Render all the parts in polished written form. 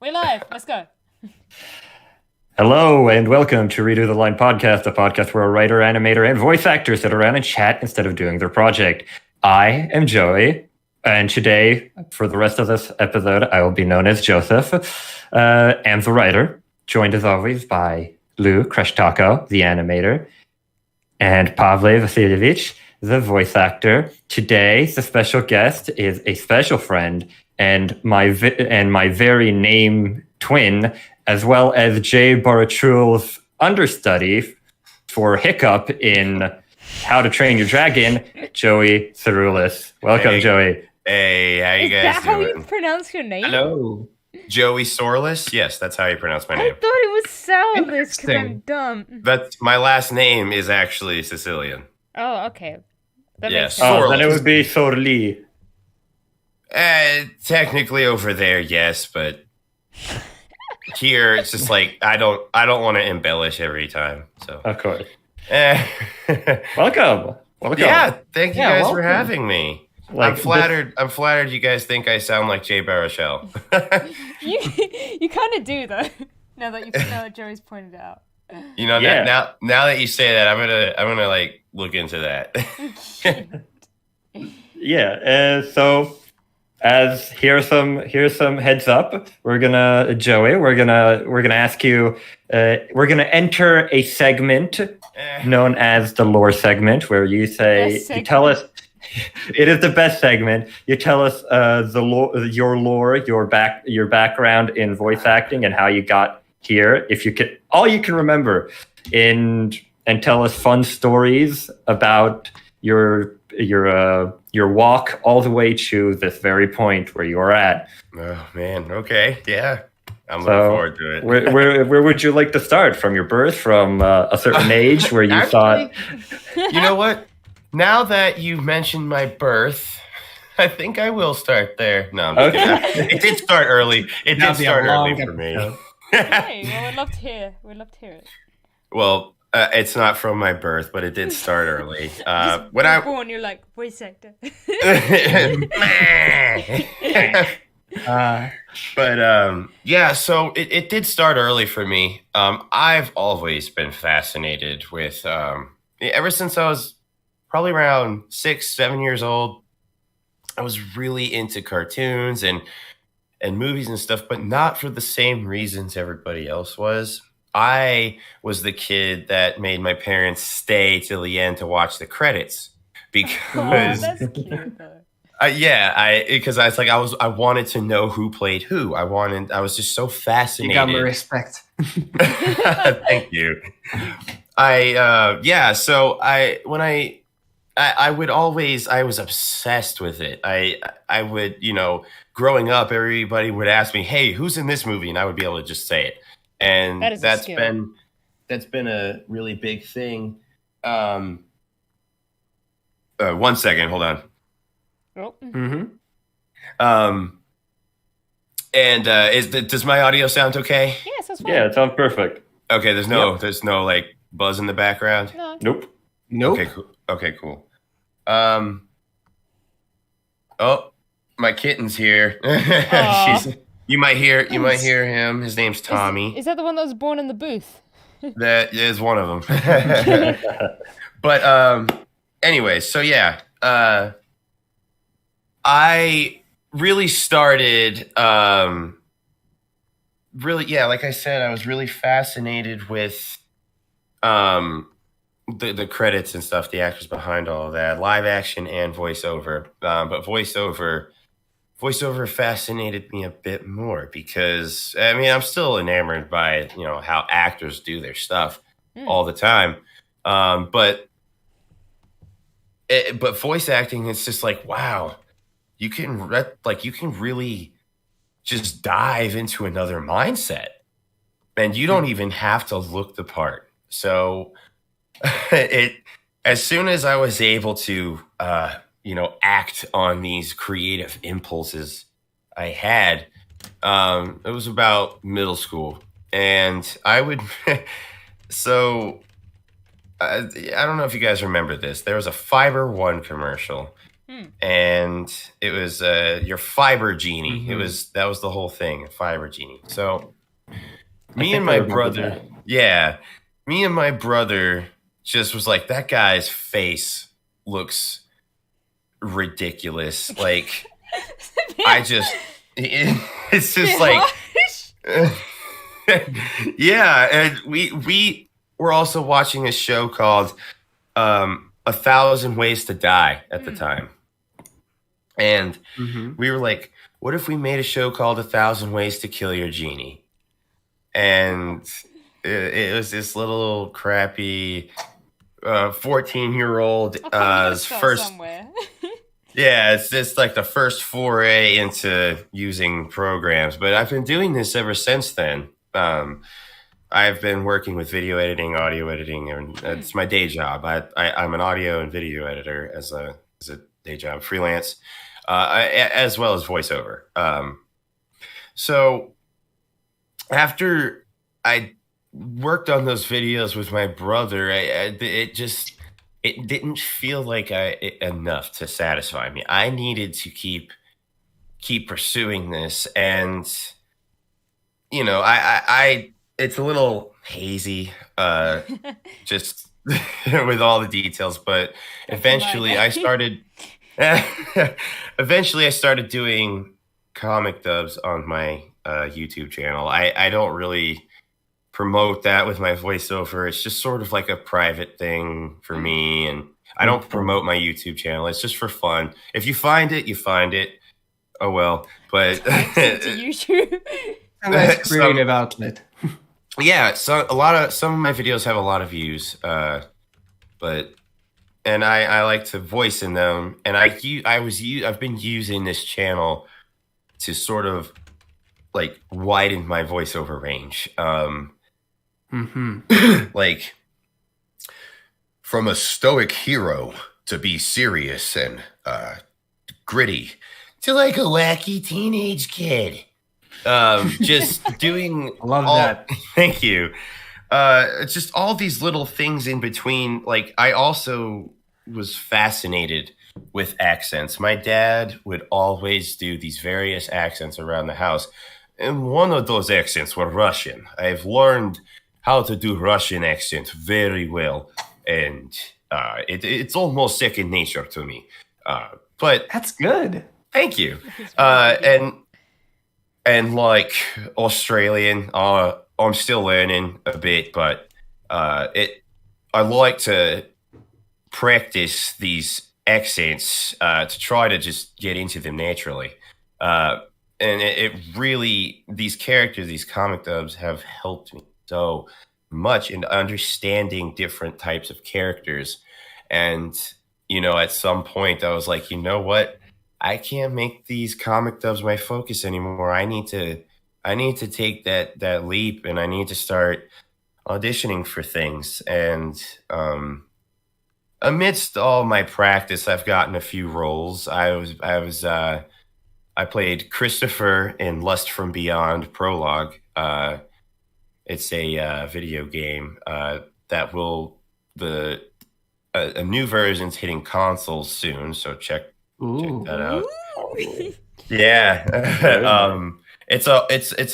We're live. Let's go. Hello and welcome to Redo the Line podcast, a podcast where a writer, animator, and voice actor sit around and chat instead of doing their project. I am Joey, and today, for the rest of this episode, I will be known as Joseph, and the writer, joined as always by Lou Crush Taco, the animator, and Pavle Vasilyevich, the voice actor. Today, the special guest is a special friend and my very name twin, as well as Jay Barachul's understudy for Hiccup in How to Train Your Dragon, Joey Sourlis. Welcome, Hey. Joey. Hey, how you Is guys that how doing? you pronounce your name? Hello. Joey Sourlis? Yes, that's how you pronounce my I name. thought it was Sourlis because I'm Interesting. dumb. That's my last name is actually Sicilian. Oh, okay. That Yes. makes sense. Oh, then it Sourlis. would be Sourli. Technically over there, yes, but here it's just like I don't want to embellish every time. So Of course. Eh. Welcome. Welcome. Yeah, thank you Yeah, guys for welcome. having me. Like, I'm flattered you guys think I sound like Jay Baruchel. You kind of do though. Now that Joey's pointed it out. You know, Yeah. now that you say that, I'm gonna like look into that. Yeah. So, as here's some heads up. We're gonna ask you. We're gonna enter a segment known as the lore segment, where you Best tell us. It is the best segment. You tell us your lore, your background in voice acting, and how you got here. If you can, all you can remember, and tell us fun stories about your walk all the way to this very point where you're at. Oh man, okay, yeah, I'm looking So, forward to it. Where would you like to start? From your birth, from a certain age where you thought, You know what? Now that you mentioned my birth, I think I will start there. No, I'm just Okay. kidding. It did start early. It did That'll be a start long early for me. episode. Hey, well, we'd love to hear. We'd love to hear it. Well, it's not from my birth, but it did start early. Just When I born, you're like voice actor. Yeah, so it did start early for me. I've always been fascinated with ever since I was probably around 6-7 years old. I was really into cartoons and movies and stuff, but not for the same reasons everybody else was. I was the kid that made my parents stay till the end to watch the credits Oh, because that's cute though. because I wanted to know who played who. I was just so You fascinated. got my respect. Thank you. I was obsessed with it. I would, growing up, everybody would ask me, "Hey, who's in this movie?" And I would be able to just say it. And That is a skill. that's been a really big thing. 1 second, hold on. Oh, Does my audio sound okay? yes, that's fine. yeah, it sounds perfect. Okay, there's no like buzz in the background. No. Nope. Nope. Okay, cool. Okay, cool. Oh, my kitten's here. Aw. You might hear him. His name's Tommy. Is that the one that was born in the booth? That is one of them. But anyway, so yeah, I really started like I said, I was really fascinated with the credits and stuff, the actors behind all of that, live action and voiceover. But voiceover fascinated me a bit more because I mean I'm still enamored by how actors do their stuff all the time, but voice acting, it's just like, wow, you can really just dive into another mindset, and you don't even have to look the part. So as soon as I was able to act on these creative impulses I had, it was about middle school, and I would so I don't know if you guys remember this. There was a Fiber One commercial and it was your fiber genie. That was the whole thing, a fiber genie. So me and my brother just was like, that guy's face looks ridiculous. Like, it's just like, yeah. And we were also watching a show called 1,000 Ways to Die at the time. And we were like, what if we made a show called 1,000 Ways to Kill Your Genie? And it was this little crappy 14-year-old first. Yeah, it's just like the first foray into using programs. But I've been doing this ever since then. I've been working with video editing, audio editing, and it's my day job. I'm an audio and video editor as a day job, freelance, as well as voiceover. So after I worked on those videos with my brother, it didn't feel like enough to satisfy me. I needed to keep pursuing this, and I it's a little hazy, just with all the details. But eventually, I started doing comic dubs on my YouTube channel. I don't really promote that with my voiceover. It's just sort of like a private thing for me, and I don't promote my YouTube channel. It's just for fun. If you find it, you find it. Oh well, but to YouTube. A nice creative outlet. Yeah, some of my videos have a lot of views, and I like to voice in them, and I've been using this channel to sort of like widen my voiceover range. Like, from a stoic hero to be serious and gritty to like a wacky teenage kid. Just doing I love that. Thank you. Just all these little things in between. Like, I also was fascinated with accents. My dad would always do these various accents around the house, and one of those accents were Russian. I've learned how to do Russian accent very well, and it's almost second nature to me. But That's good. thank you. And like Australian, I'm still learning a bit, but I like to practice these accents to try to just get into them naturally. And it really, these characters, these comic dubs have helped me so much in understanding different types of characters. And, at some point I was like, you know what? I can't make these comic dubs my focus anymore. I need to take that leap, and I need to start auditioning for things. And amidst all my practice, I've gotten a few roles. I played Christopher in Lust from Beyond Prologue. It's a video game that a new version's hitting consoles soon. So check that out. Yeah. It's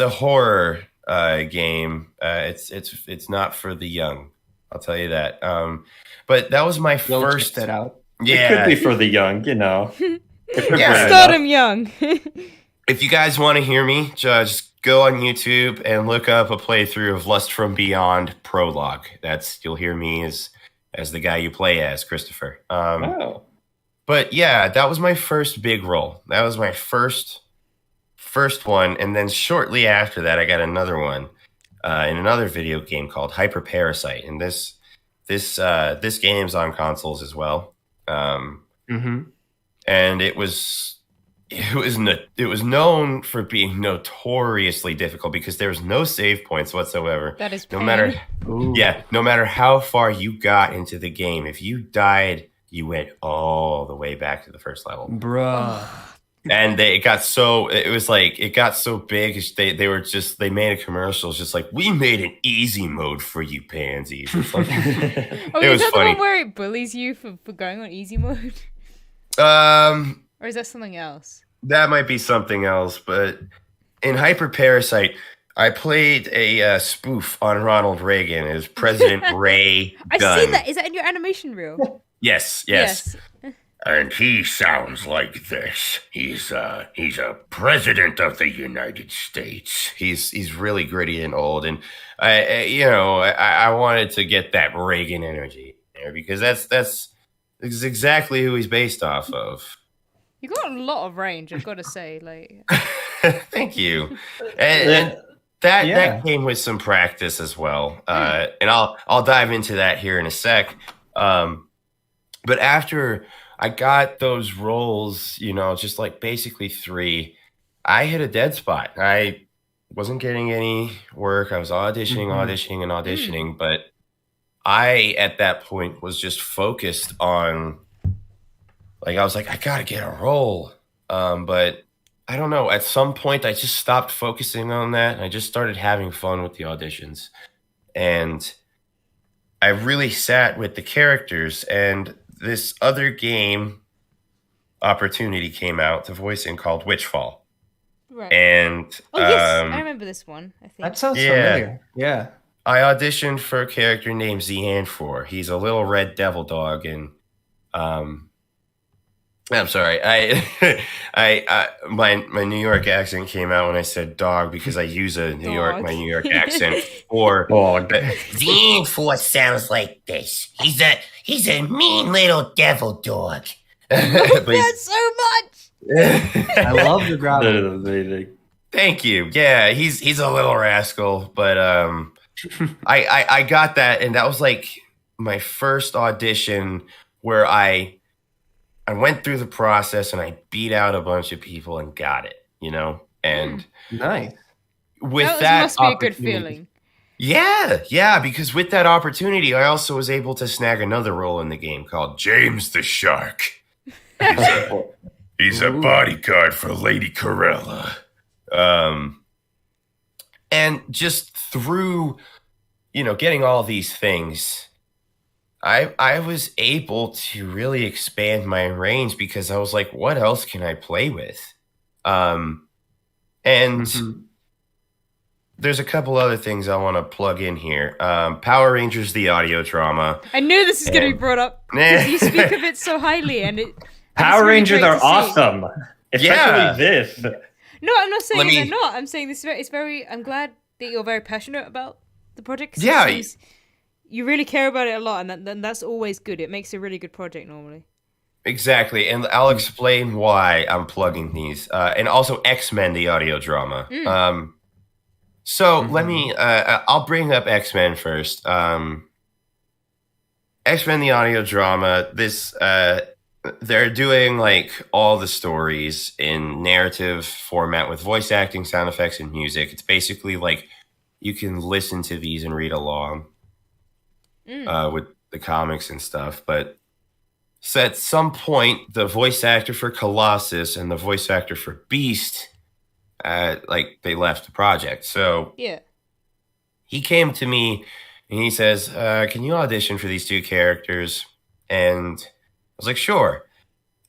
a horror game. It's not for the young. I'll tell you that. But that was my first. Check that out. Yeah, It could be for the young, Yeah. Start him young. If you guys want to hear me, just go on YouTube and look up a playthrough of Lust from Beyond Prologue. You'll hear me as the guy you play as, Christopher. Oh. But yeah, that was my first big role. That was my first one, and then shortly after that, I got another one in another video game called Hyper Parasite, and this game's on consoles as well. And it was known for being notoriously difficult because there was no save points whatsoever. That is no pain. matter how far you got into the game, if you died, you went all the way back to the first level. Bruh. And it got so big. They made a commercial. It's just like, we made an easy mode for you pansies. It's like, Oh, it was is that funny. the one where it bullies you for going on easy mode? Or is that something else? That might be something else, but in Hyper Parasite, I played a spoof on Ronald Reagan as President Ray I've Gunn. seen that. Is that in your animation reel? Yes. And he sounds like this. He's a president of the United States. He's really gritty and old, and I wanted to get that Reagan energy there because that's exactly who he's based off of. You got a lot of range, I've got to say. Like, Thank you. And that came with some practice as well, and I'll dive into that here in a sec. But after I got those roles, just like basically 3, I hit a dead spot. I wasn't getting any work. I was auditioning, but I at that point was just focused on. Like, I was like, I gotta get a role. But I don't know. At some point, I just stopped focusing on that. And I just started having fun with the auditions. And I really sat with the characters. And this other game opportunity came out, the voicing called Witchfall. right. And Yes, I remember this one, I think. That sounds familiar. Yeah. I auditioned for a character named Zianfor. He's a little red devil dog. And I'm sorry. My New York accent came out when I said dog because I use my New York accent for Dog. Zianfor sounds like this. He's a mean little devil dog. That's so much! I love the growl. Thank you. Yeah, he's a little rascal, but I got that, and that was like my first audition where I went through the process and I beat out a bunch of people and got it, and Nice. with That that must be a good opportunity- feeling. Yeah, because with that opportunity, I also was able to snag another role in the game called James the Shark. He's a bodyguard for Lady Corella. And just through, getting all these things, I was able to really expand my range because I was like, what else can I play with? And there's a couple other things I want to plug in here. Power Rangers, the audio drama. I knew this was going to be brought up because you speak of it so highly, and Power Rangers are awesome. awesome. Especially this. No, I'm not saying they're not. I'm saying this. It's very. I'm glad that you're very passionate about the project. 'Cause Yeah. it seems you really care about it a lot, and that's always good. It makes a really good project normally. Exactly, and I'll explain why I'm plugging these. And also X-Men, the audio drama. Let me, I'll bring up X-Men first. X-Men, the audio drama, they're doing like all the stories in narrative format with voice acting, sound effects, and music. It's basically like you can listen to these and read along with the comics and stuff. But so at some point, the voice actor for Colossus and the voice actor for Beast, they left the project. So Yeah. he came to me and he says, can you audition for these 2 characters? And I was like, sure.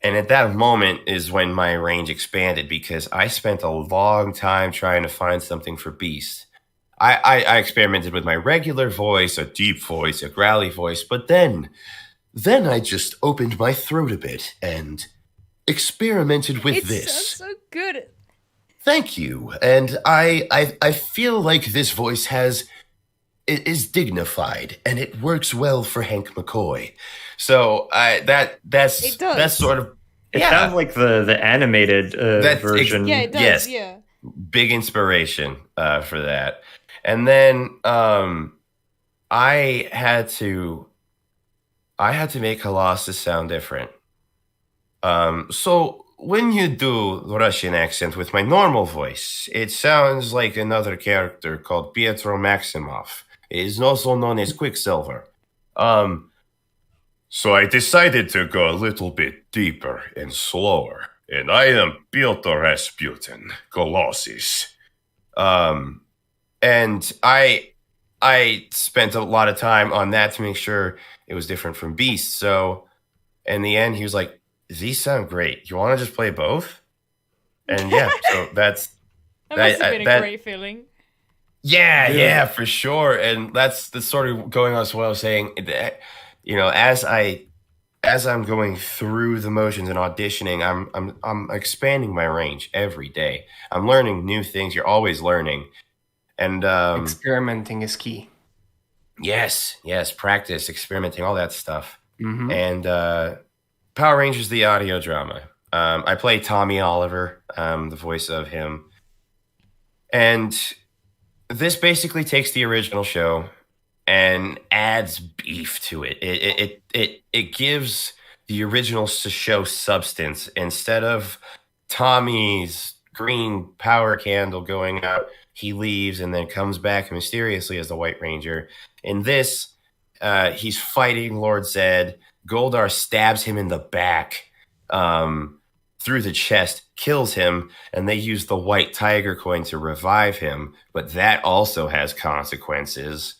And at that moment is when my range expanded because I spent a long time trying to find something for Beast. I experimented with my regular voice, a deep voice, a growly voice, but then I just opened my throat a bit and experimented with this. It sounds so good. Thank you. And I feel like this voice is dignified and it works well for Hank McCoy. So that's sort of It sounds like the animated version. Yeah, it does. Yes. Yeah. Big inspiration for that. And then I had to make Colossus sound different. So when you do Russian accent with my normal voice, it sounds like another character called Pietro Maximoff. He is also known as Quicksilver. So I decided to go a little bit deeper and slower. And I am Piotr Rasputin, Colossus. And I spent a lot of time on that to make sure it was different from Beast. So in the end, he was like, these sound great. You want to just play both? And yeah, so that must have been a great feeling. Yeah, for sure. And that's sort of going on as well, saying that, as I'm going through the motions and auditioning, I'm expanding my range every day. I'm learning new things. You're always learning, and experimenting is key. Yes, practice, experimenting, all that stuff. Mm-hmm. And Power Rangers: The Audio Drama. I play Tommy Oliver, the voice of him, and this basically takes the original show and adds beef to it. It gives the original show substance. Instead of Tommy's green power candle going out, he leaves and then comes back mysteriously as the White Ranger. In this, he's fighting Lord Zed. Goldar stabs him in the back through the chest, kills him, and they use the white tiger coin to revive him. But that also has consequences.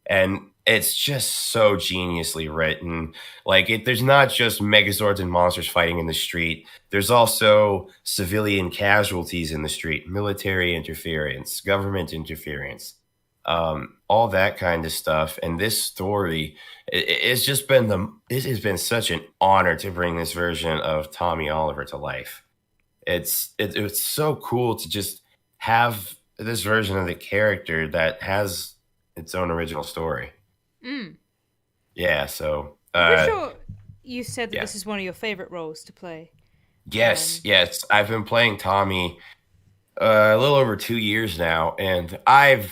And it's just so geniusly written. Like, there's not just Megazords and monsters fighting in the street. There's also civilian casualties in the street, military interference, government interference, all that kind of stuff. And this story, it has been such an honor to bring this version of Tommy Oliver to life. It's so cool to just have this version of the character that has its own original story. Yeah, so I'm sure you said that this is one of your favorite roles to play. Yes. I've been playing Tommy a little over 2 years now, and I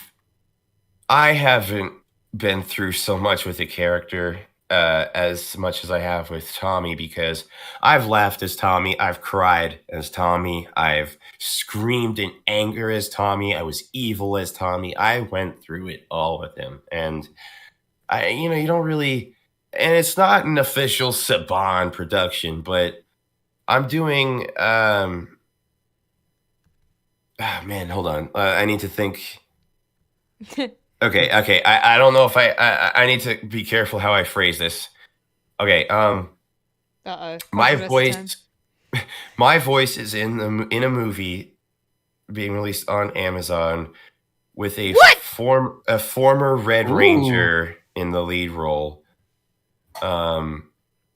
haven't been through so much with the character as much as I have with Tommy, because I've laughed as Tommy, I've cried as Tommy, I've screamed in anger as Tommy, I was evil as Tommy. I went through it all with him, and you don't really, and it's not an official Saban production, but I'm doing, man, hold on. I need to think. Okay. I don't know if I need to be careful how I phrase this. Okay. My voice is in a movie being released on Amazon with a former Red Ranger in the lead role. And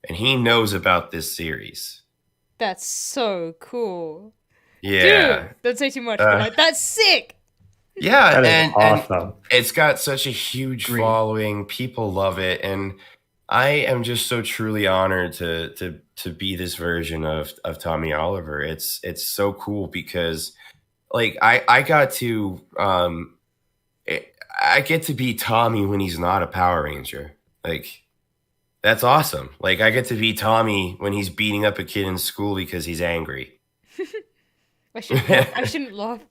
he knows about this series. That's so cool. Yeah. Dude, don't say too much, but like, that's sick. Yeah, that is awesome. It's got such a huge following. People love it, and I am just so truly honored to be this version of Tommy Oliver. It's so cool because, like, I got to I get to be Tommy when he's not a Power Ranger. Like, that's awesome. Like, I get to be Tommy when he's beating up a kid in school because he's angry. I shouldn't laugh.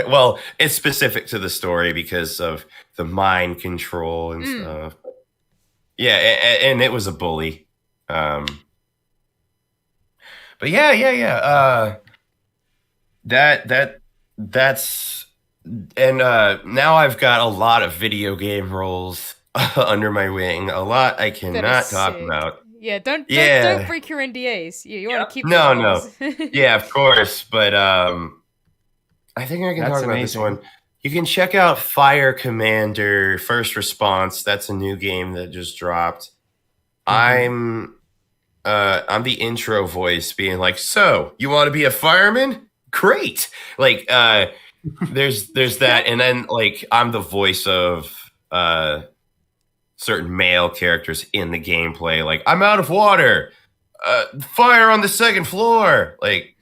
Well, it's specific to the story because of the mind control and stuff. Yeah, and it was a bully. But yeah. That's and now I've got a lot of video game roles under my wing. A lot I cannot talk about. Yeah, don't break your NDAs. You want to keep no. Yeah, of course, but I think I can talk about this one. You can check out Fire Commander First Response. That's a new game that just dropped. I'm the intro voice being like, "So, you want to be a fireman? Great." Like there's that, and then like I'm the voice of certain male characters in the gameplay, like, "I'm out of water. Fire on the second floor." Like,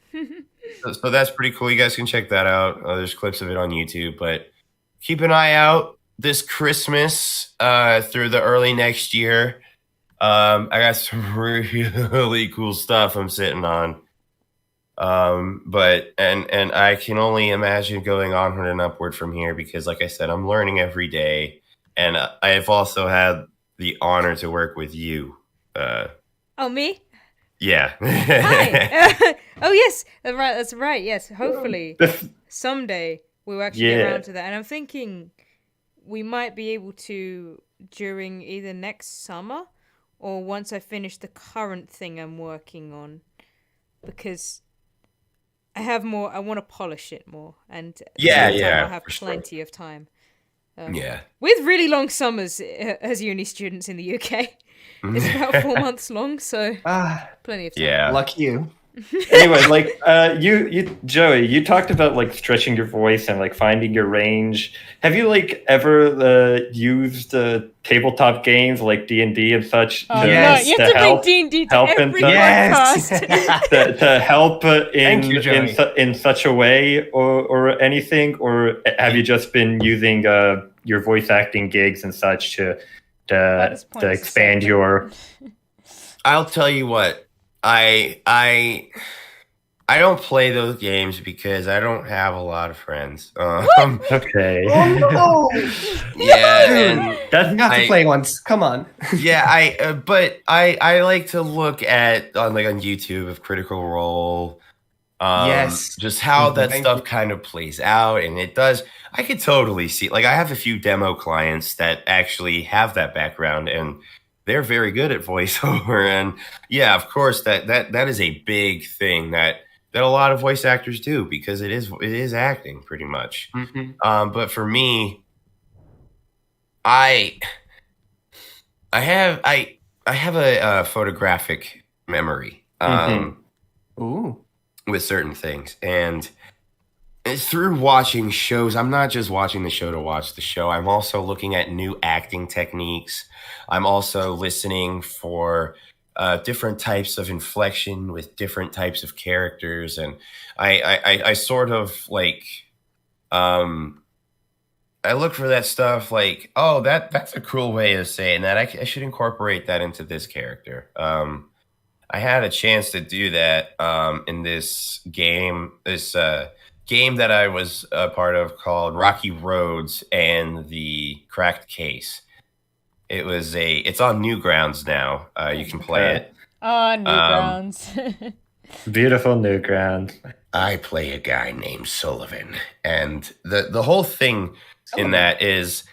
so that's pretty cool. You guys can check that out. There's clips of it on YouTube, but keep an eye out this Christmas through the early next year. I got some really cool stuff I'm sitting on. But I can only imagine going onward and upward from here because, like I said, I'm learning every day. And I have also had the honor to work with you. Oh, me? Yeah. Hi. Oh, yes. That's right. Yes. Hopefully, someday we'll actually get around to that. And I'm thinking we might be able to, during either next summer or once I finish the current thing I'm working on, because I have more. I want to polish it more, and at the same time, I'll have plenty of time. With really long summers as uni students in the UK, it's about 4 months long, so plenty of time. Yeah, lucky you. Anyway, like you Joey, you talked about like stretching your voice and like finding your range. Have you like ever used tabletop games like D&D and such you have to bring D&D to every podcast to help in such a way or anything, or have you just been using your voice acting gigs and such to expand your? I'll tell you what. I don't play those games because I don't have a lot of friends. Okay. Oh, no. Yeah, and you have to play once. Come on. Yeah, but I like to look at on YouTube of Critical Role. Just how that stuff kind of plays out, and it does. I could totally see. Like, I have a few demo clients that actually have that background, and they're very good at voiceover. And yeah, of course, that is a big thing that a lot of voice actors do, because it is acting pretty much. But for me, I have a photographic memory with certain things, and it's through watching shows. I'm not just watching the show to watch the show. I'm also looking at new acting techniques. I'm also listening for different types of inflection with different types of characters, and I sort of like I look for that stuff like, oh, that's a cool way of saying that. I should incorporate that into this character. I had a chance to do that in this game that I was a part of called Rocky Roads and the Cracked Case. It's on Newgrounds now. You can play it. Oh, Newgrounds. Beautiful Newgrounds. I play a guy named Sullivan, and the whole thing in that is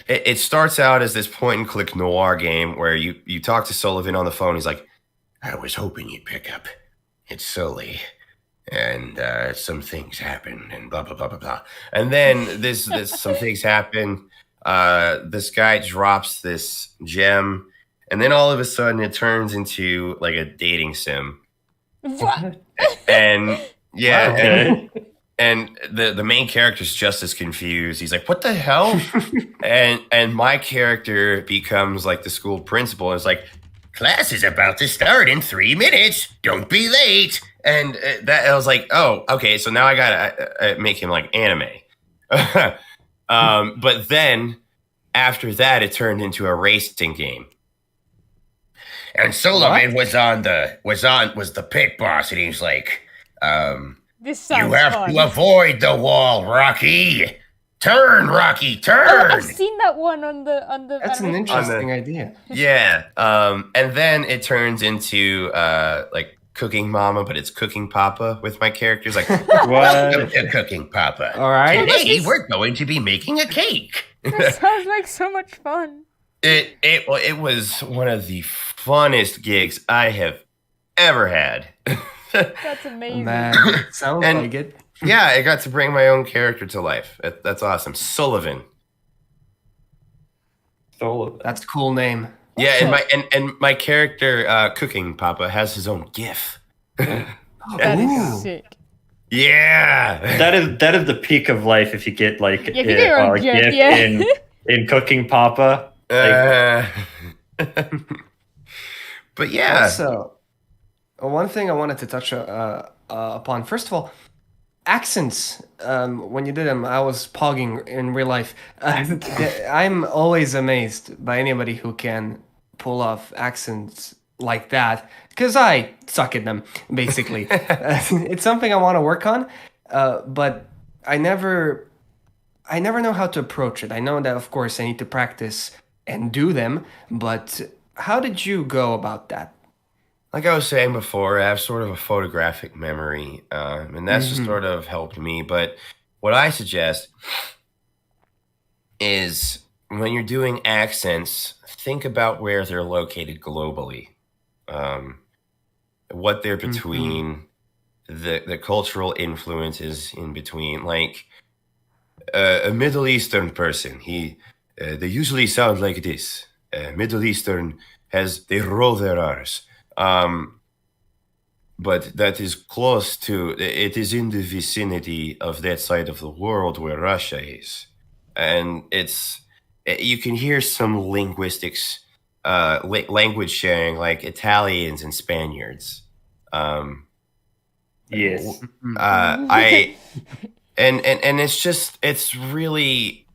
it starts out as this point and click noir game where you talk to Sullivan on the phone. He's like, I was hoping you'd pick up. It's Sully. And some things happen, and blah blah blah blah blah. And then this some things happen. This guy drops this gem, and then all of a sudden it turns into like a dating sim. What? And yeah, wow, okay. and the main character's just as confused. He's like, "What the hell?" and my character becomes like the school principal. And it's like, class is about to start in 3 minutes. Don't be late. And I was like, oh, okay. So now I gotta make him like anime. But then after that, it turned into a racing game. And Sullivan was the pit boss, and he's like, this sounds you have fun. to avoid the wall, Rocky. Turn, Rocky, turn. Oh, I've seen that one on the. That's an interesting idea. Yeah. And then it turns into like Cooking Mama, but it's Cooking Papa with my characters. Like, welcome to Cooking Papa. All right. Today we're going to be making a cake. That sounds like so much fun. It was one of the funnest gigs I have ever had. That's amazing. Man, sounds like it. Yeah, I got to bring my own character to life. That's awesome. Sullivan. That's a cool name. Yeah, and my character, Cooking Papa, has his own GIF. That is sick. Yeah, that is the peak of life if you get like if you get your own GIF, in Cooking Papa. But yeah. Also, one thing I wanted to touch upon. First of all, accents. When you did them, I was pogging in real life. I'm always amazed by anybody who can pull off accents like that, because I suck at them, basically. It's something I want to work on, but I never know how to approach it. I know that, of course, I need to practice and do them, but how did you go about that? Like I was saying before, I have sort of a photographic memory, and that's just sort of helped me. But what I suggest is when you're doing accents, think about where they're located globally, what they're between, the cultural influences in between. Like a Middle Eastern person, they usually sound like this. Middle Eastern they roll their R's. But that is close to, it is in the vicinity of that side of the world where Russia is. And you can hear some language sharing, like Italians and Spaniards. Yes. And it's really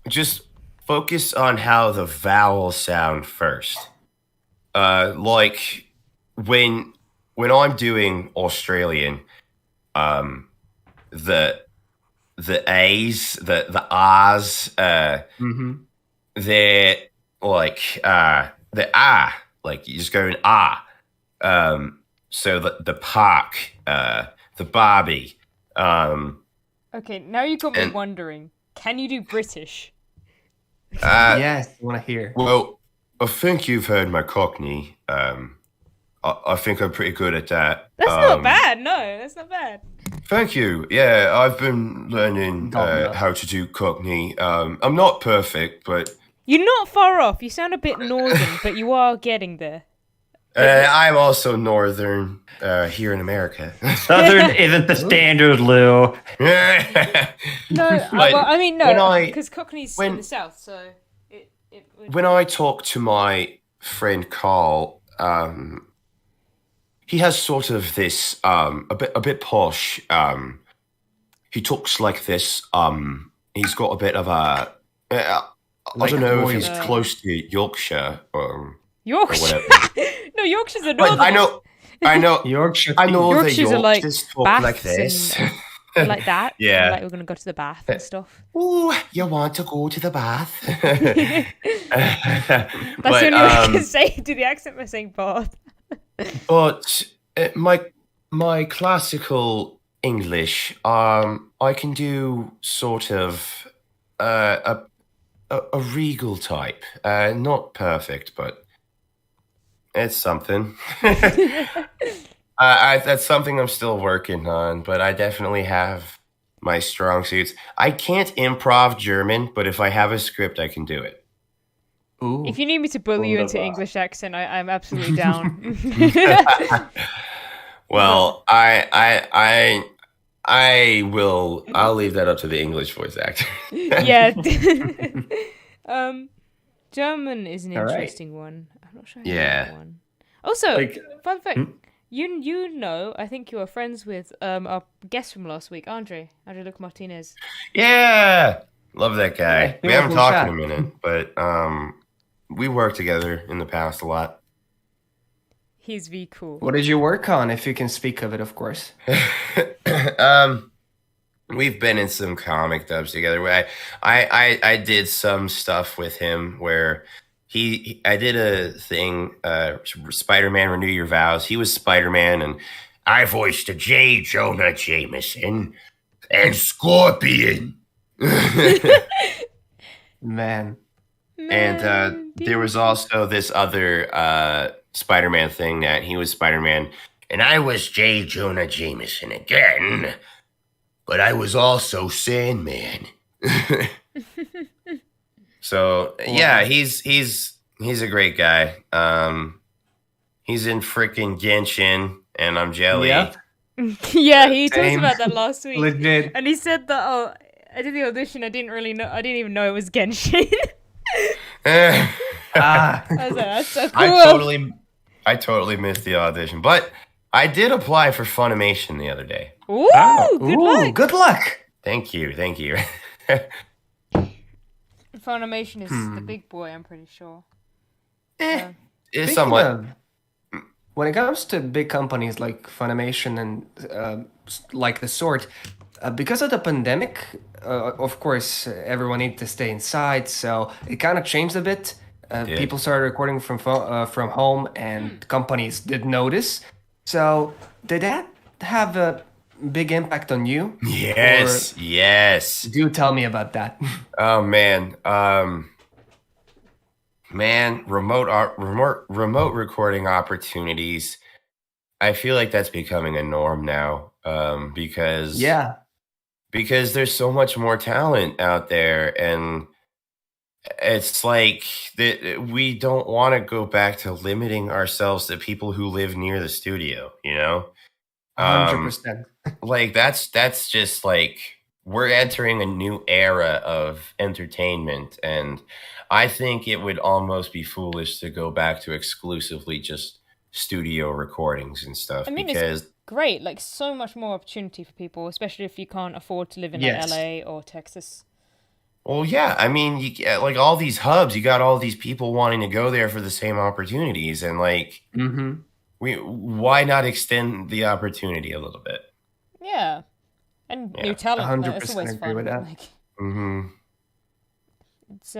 just focus on how the vowels sound first. Like when I'm doing Australian, the A's, the R's, they're like the ah, like you just go in ah. So the park, the Barbie. Okay, now you got me wondering. Can you do British? Yes, I want to hear. Well, I think you've heard my Cockney. I think I'm pretty good at that. That's not bad. No, that's not bad. Thank you. Yeah, I've been learning how to do Cockney. I'm not perfect, but... You're not far off. You sound a bit northern, but you are getting there. I'm also northern here in America. Southern isn't the standard, Lou. No, well, I mean, no, because Cockney's in the south, so... When I talk to my friend Carl... he has sort of this a bit posh. He talks like this. He's got a bit of a. I don't know if he's close to Yorkshire or Yorkshire. Or No, Yorkshire's a northern. I know. Yorkshire. I know Yorkshire's the are like Yorkshires talk like this. And like that. Yeah. Like we're gonna go to the bath and stuff. Oh, you want to go to the bath? That's the only way I can say do the accent by saying bath. But my classical English, I can do sort of a regal type. Not perfect, but it's something. That's something I'm still working on, but I definitely have my strong suits. I can't improv German, but if I have a script, I can do it. Ooh. If you need me to bully you into English accent, I'm absolutely down. Well, I will. I'll leave that up to the English voice actor. Yeah. German is an interesting one. I'm not sure. That one. Also, fun fact. You know, I think you are friends with our guest from last week, Andre Luke Martinez. Yeah, love that guy. We haven't talked in a minute, but we worked together in the past a lot. He's very cool. What did you work on, if you can speak of it, of course? We've been in some comic dubs together. I did some stuff with him where I did a thing, Spider-Man Renew Your Vows. He was Spider-Man, and I voiced J. Jonah Jameson and Scorpion. Man. And there was also this other Spider-Man thing that he was Spider-Man, and I was J. Jonah Jameson again, but I was also Sandman. So yeah, he's a great guy. He's in freaking Genshin, and I'm jelly. Yeah, yeah, he told us about that last week. Legit. And he said that I did the audition. I didn't even know it was Genshin. I was like, that's so cool. I totally missed the audition, but I did apply for Funimation the other day. Ooh, good luck. Thank you. Funimation is the big boy, I'm pretty sure. It's somewhat. When it comes to big companies like Funimation and like the sort, because of the pandemic, of course, everyone needed to stay inside, so it kind of changed a bit. People started recording from home, and companies did notice. So did that have a big impact on you? Yes. Do tell me about that. Oh man, Man, remote recording opportunities. I feel like that's becoming a norm now. Because there's so much more talent out there, and it's like we don't want to go back to limiting ourselves to people who live near the studio. 100%. Like that's just like we're entering a new era of entertainment, and I think it would almost be foolish to go back to exclusively just studio recordings and stuff. I mean, because it's great, like so much more opportunity for people, especially if you can't afford to live in like, LA or Texas. Well, yeah, I mean, you get, like all these hubs, you got all these people wanting to go there for the same opportunities, and like, why not extend the opportunity a little bit? Yeah, and new talent. 100% it's always agree fun. with that. Like, it's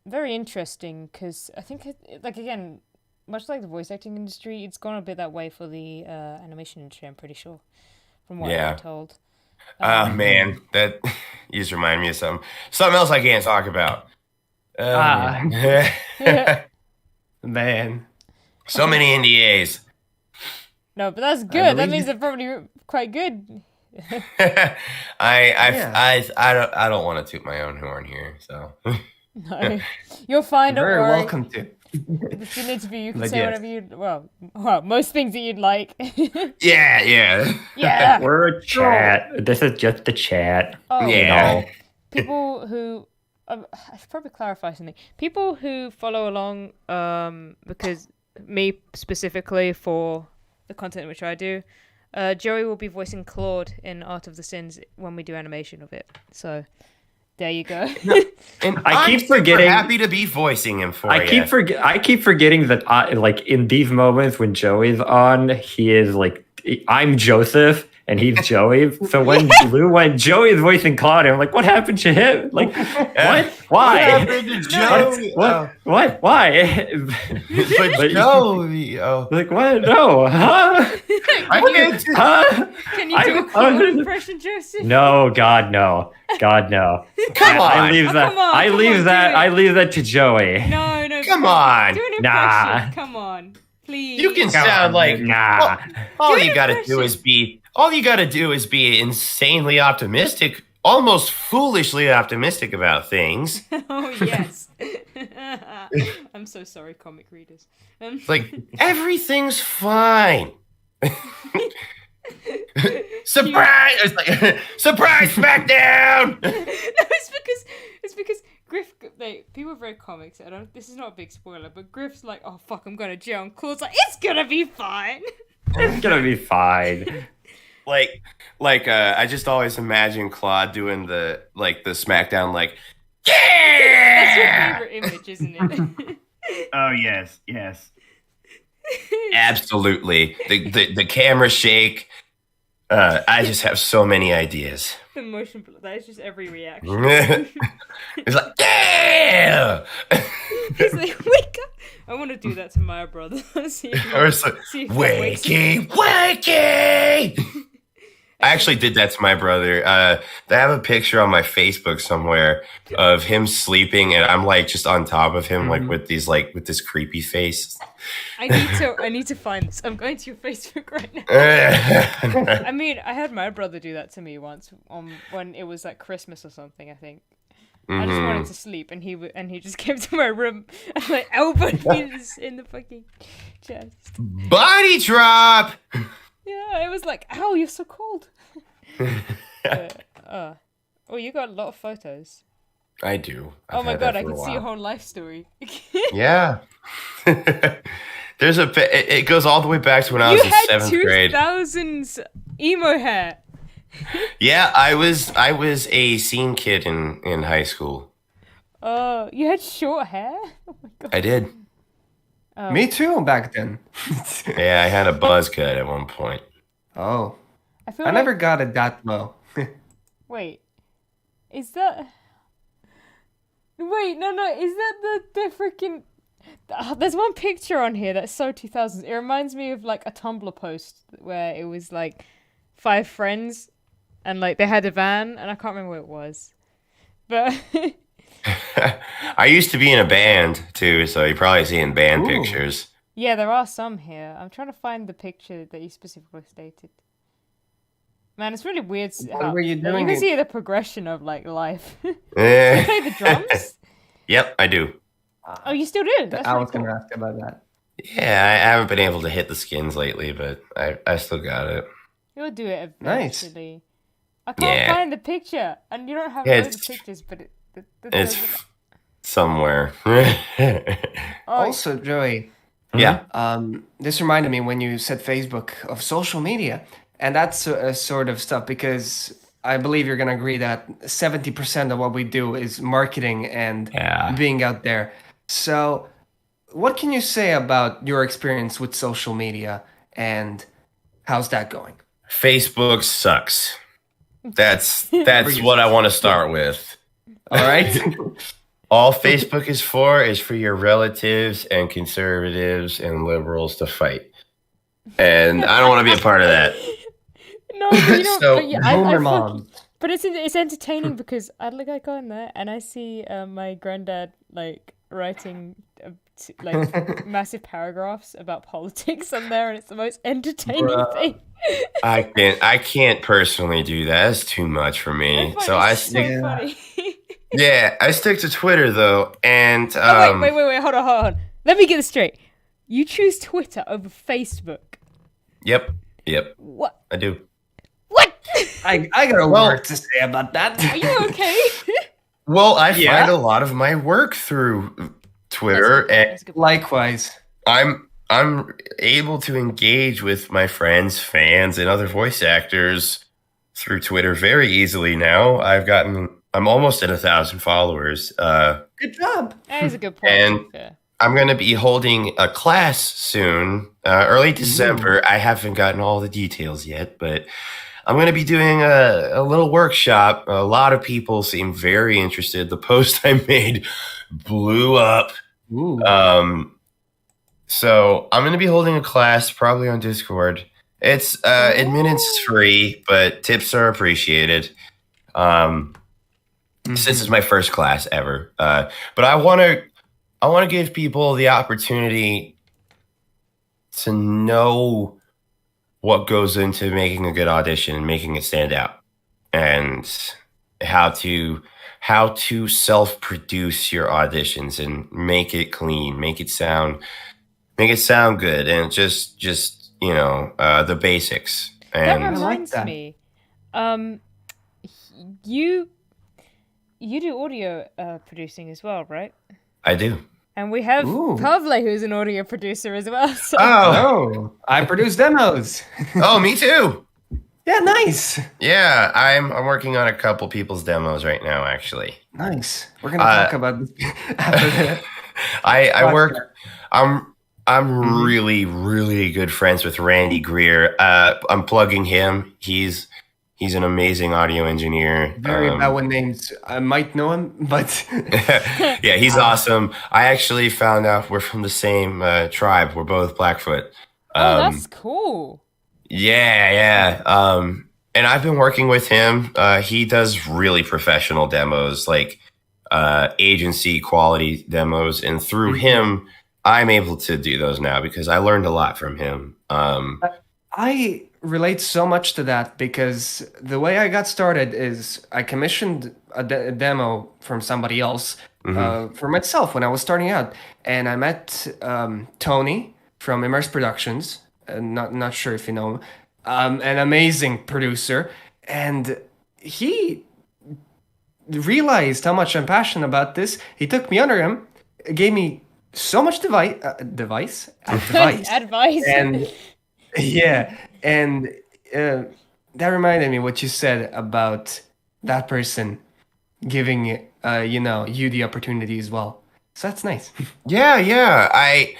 very interesting because I think like again, much like the voice acting industry, it's gone a bit that way for the animation industry. I'm pretty sure, from what I've been told. Man, that you just remind me of something else I can't talk about. Man, so many NDAs. No, but that's good. That means they're probably quite good. I don't want to toot my own horn here, so. No, you're fine. Don't You're very worry. welcome to. It's an interview. You can say whatever you. Well, most things that you'd like. Yeah. We're a chat. This is just a chat. Oh, yeah. People who I should probably clarify something. People who follow along, because me specifically for the content which I do, Joey will be voicing Claude in Art of the Sins when we do animation of it. So. There you go. And I keep forgetting. Happy to be voicing him for you. I keep forgetting that like in these moments when Joey's on, he is like I'm Joseph and he's Joey. So when Joey is voicing Claude, I'm like, what happened to him? Like, what? Why? What happened to Joey? What? Why? But Joey. Like what? No. Huh? Can you do a Claude impression, Joseph? No, God, no. God, no. Come on. I leave that. I leave that to Joey. No. Come on. Do an impression. Nah. Come on, please. You can sound like nah. All you gotta do is be insanely optimistic, almost foolishly optimistic about things. Oh yes. I'm so sorry, comic readers. Like everything's fine. Surprise! It's like, surprise SmackDown. No, it's because Griff. People are very comics. This is not a big spoiler, but Griff's like, "Oh fuck, I'm going to jail," and Claude's like, "It's gonna be fine." It's gonna be fine. I just always imagine Claude doing the SmackDown yeah. That's your favorite image, isn't it? Oh yes. Absolutely. The camera shake. I just have so many ideas. The motion, that is just every reaction. It's like, yeah! He's like, wake up! I want to do that to my brother. see if wakey! I actually did that to my brother. I have a picture on my Facebook somewhere of him sleeping, and I'm like just on top of him, with this creepy face. I need to find this. I'm going to your Facebook right now. I mean, I had my brother do that to me once when it was like Christmas or something, I think. I just wanted to sleep, and he just came to my room and like elbowed me in the fucking chest. Body drop. Yeah, it was like, ow, you're so cold. Oh, you got a lot of photos. I do. Oh my god, I can see your whole life story. Yeah. It goes all the way back to when I was in 7th grade. 2000s emo hair. Yeah, I was a scene kid in high school. Oh, you had short hair? Oh my god. I did. Oh. Me too back then. Yeah, I had a buzz cut at one point. Oh. I never got it that low. Wait. Is that... Wait, no. Is that the freaking... There's one picture on here that's so 2000s. It reminds me of like a Tumblr post where it was like 5 friends and like they had a van and I can't remember what it was. But I used to be in a band too, so you're probably seeing band pictures. Yeah, there are some here. I'm trying to find the picture that you specifically stated. Man, it's really weird. What were you doing? You can see the progression of like life. You Eh. play the drums? Yep, I do. Oh, you still do? That's I was really going to ask about that. Yeah, I haven't been able to hit the skins lately, but I still got it. You'll do it Nice. eventually. I can't find the picture, and you don't have loads of pictures, but it's somewhere. Also, Joey. Yeah. This reminded me when you said Facebook of social media, and that's a sort of stuff, because I believe you're going to agree that 70% of what we do is marketing and being out there. So what can you say about your experience with social media, and how's that going? Facebook sucks. That's what I want to start with. All right. All Facebook is for your relatives and conservatives and liberals to fight. And I don't want to be a part of that. No, but you know, So, but but it's entertaining because I go in there and I see my granddad like writing like massive paragraphs about politics on there, and it's the most entertaining thing. I can't personally do that. That's too much for me. So I stick. Funny. Yeah, I stick to Twitter though, and wait, hold on. Let me get this straight. You choose Twitter over Facebook. Yep. What? I do. What? I got a word to say about that. Are you okay? Well, I find a lot of my work through Twitter, and likewise, I'm able to engage with my friends, fans, and other voice actors through Twitter very easily now. I'm almost at 1,000 followers. Good job. That is a good point. And I'm going to be holding a class soon, early December. I haven't gotten all the details yet, but I'm going to be doing a little workshop. A lot of people seem very interested. The post I made blew up. Ooh. So I'm going to be holding a class probably on Discord. It's admittance is free, but tips are appreciated. This is my first class ever. But I want to give people the opportunity to know what goes into making a good audition and making it stand out, and how to self-produce your auditions and make it clean, make it sound good, and just the basics. And that reminds me, you do audio producing as well, right? I do. And we have Pavle, who's an audio producer as well. So. Oh, I produce demos. Oh, me too. Yeah, nice. Yeah, I'm working on a couple people's demos right now, actually. Nice. We're gonna talk about this after that. I work. I'm really, really good friends with Randy Greer. I'm plugging him. He's an amazing audio engineer. Very bad with names. I might know him, but yeah, he's awesome. I actually found out we're from the same tribe. We're both Blackfoot. Oh, that's cool. Yeah. And I've been working with him. He does really professional demos, like agency quality demos, and through him, I'm able to do those now because I learned a lot from him. I relate so much to that because the way I got started is I commissioned a demo from somebody else for myself when I was starting out, and I met Tony from Immerse Productions. Not sure if you know him, an amazing producer, and he realized how much I'm passionate about this. He took me under him, gave me so much advice, and yeah, and that reminded me what you said about that person giving you the opportunity as well. So that's nice. Yeah. I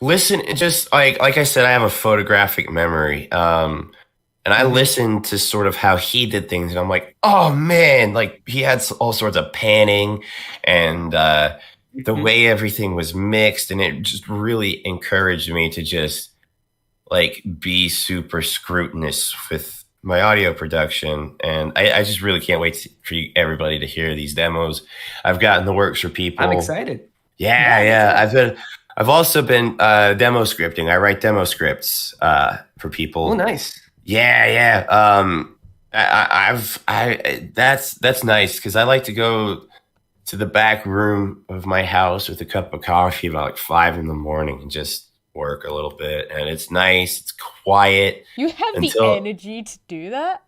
listen, just like I said, I have a photographic memory. And I listened to sort of how he did things, and I'm like, oh man, like he had all sorts of panning and the way everything was mixed, and it just really encouraged me to just like be super scrutinous with my audio production, and I just really can't wait for everybody to hear these demos. I've got in the works for people. I'm excited. Yeah. I've also been demo scripting. I write demo scripts for people. Oh, nice. Yeah. That's nice because I like to go to the back room of my house with a cup of coffee about like 5 a.m. and just work a little bit, and it's nice. It's quiet. You have the energy to do that?